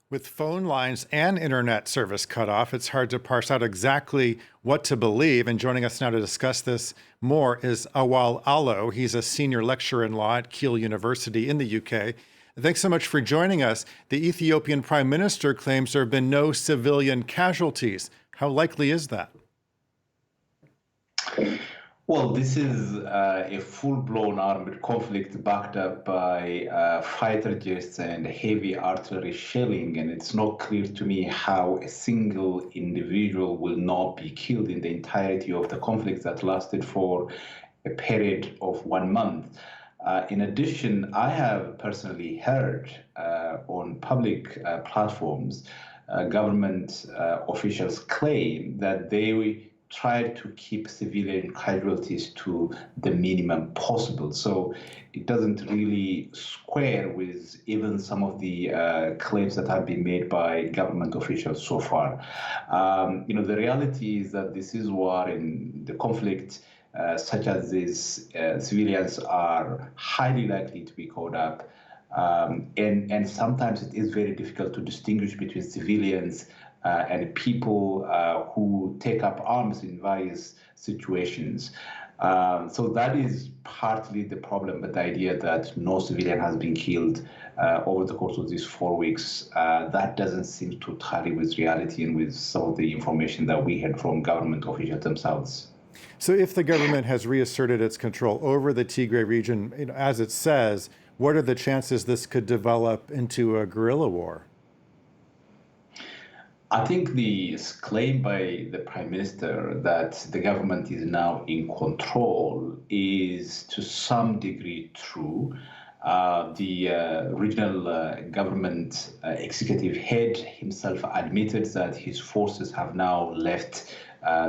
With phone lines and internet service cut off, it's hard to parse out exactly what to believe. And joining us now to discuss this more is Awal Allo. He's a senior lecturer in law at Keele University in the UK. Thanks so much for joining us. The Ethiopian Prime Minister claims there have been no civilian casualties. How likely is that? Well, this is a full-blown armed conflict backed up by fighter jets and heavy artillery shelling, and it's not clear to me how a single individual will not be killed in the entirety of the conflict that lasted for a period of 1 month. In addition, I have personally heard on public platforms government officials claim that they try to keep civilian casualties to the minimum possible. So it doesn't really square with even some of the claims that have been made by government officials so far. The reality is that this is war, and the conflict such as this, civilians are highly likely to be caught up. And sometimes it is very difficult to distinguish between civilians and people who take up arms in various situations. So that is partly the problem, but the idea that no civilian has been killed over the course of these 4 weeks, that doesn't seem to tally with reality and with some of the information that we had from government officials themselves. So if the government has reasserted its control over the Tigray region, as it says, what are the chances this could develop into a guerrilla war? I think the claim by the prime minister that the government is now in control is to some degree true. The regional government executive head himself admitted that his forces have now left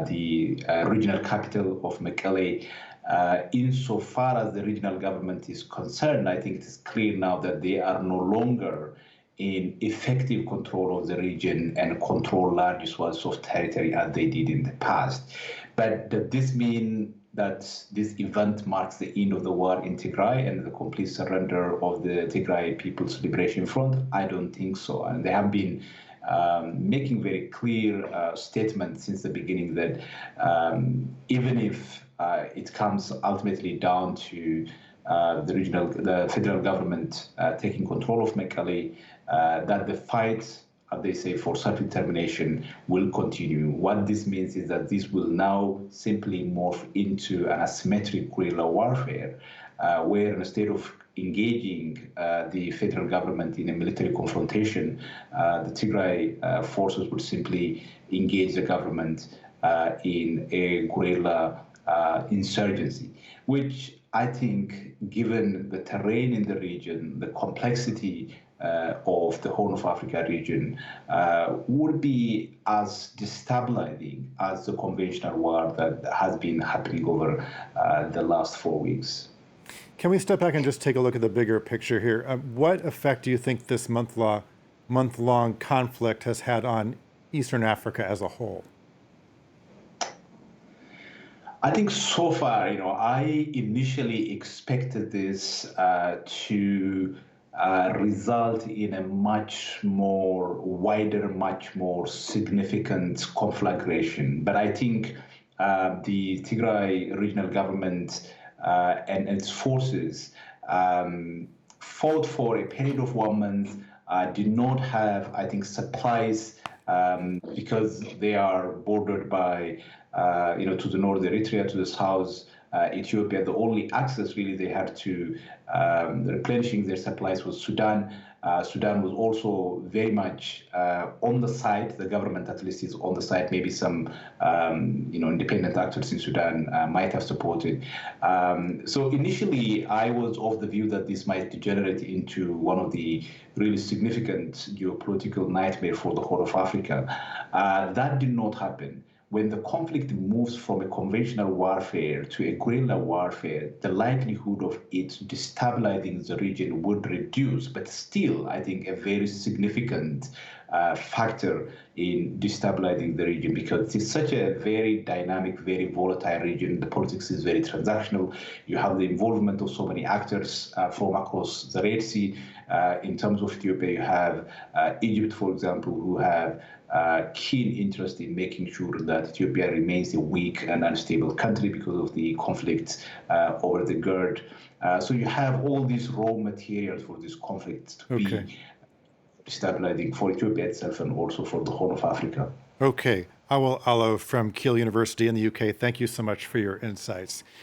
the regional capital of Mekelle. Insofar as the regional government is concerned, I think it is clear now that they are no longer in effective control of the region and control large swaths of territory as they did in the past. But does this mean that this event marks the end of the war in Tigray and the complete surrender of the Tigray People's Liberation Front? I don't think so. And they have been making very clear statements since the beginning that even if it comes ultimately down to the federal government taking control of Mekelle, that the fight, as they say, for self-determination will continue. What this means is that this will now simply morph into an asymmetric guerrilla warfare, where instead of engaging the federal government in a military confrontation, the Tigray forces would simply engage the government in a guerrilla insurgency, which I think, given the terrain in the region, the complexity of the Horn of Africa region, would be as destabilizing as the conventional war that has been happening over the last 4 weeks. Can we step back and just take a look at the bigger picture here? What effect do you think this month-long conflict has had on Eastern Africa as a whole? I think so far, I initially expected this to result in a much more wider, much more significant conflagration. But I think the Tigray regional government and its forces fought for a period of 1 month, did not have, I think, supplies because they are bordered by, to the north Eritrea, to the south Ethiopia. The only access really they had to replenishing their supplies was Sudan. Sudan was also very much on the side. The government, at least, is on the side. Maybe some, independent actors in Sudan might have supported. So initially, I was of the view that this might degenerate into one of the really significant geopolitical nightmare for the Horn of Africa. That did not happen. When the conflict moves from a conventional warfare to a guerrilla warfare, the likelihood of it destabilizing the region would reduce, but still, I think, a very significant factor in destabilizing the region, because it's such a very dynamic, very volatile region. The politics is very transactional. You have the involvement of so many actors from across the Red Sea. In terms of Ethiopia, you have Egypt, for example, who have keen interest in making sure that Ethiopia remains a weak and unstable country because of the conflicts over the GERD. So you have all these raw materials for this conflict to Okay. be destabilizing for Ethiopia itself and also for the whole of Africa. Okay. Awal Allo from Kiel University in the UK, thank you so much for your insights.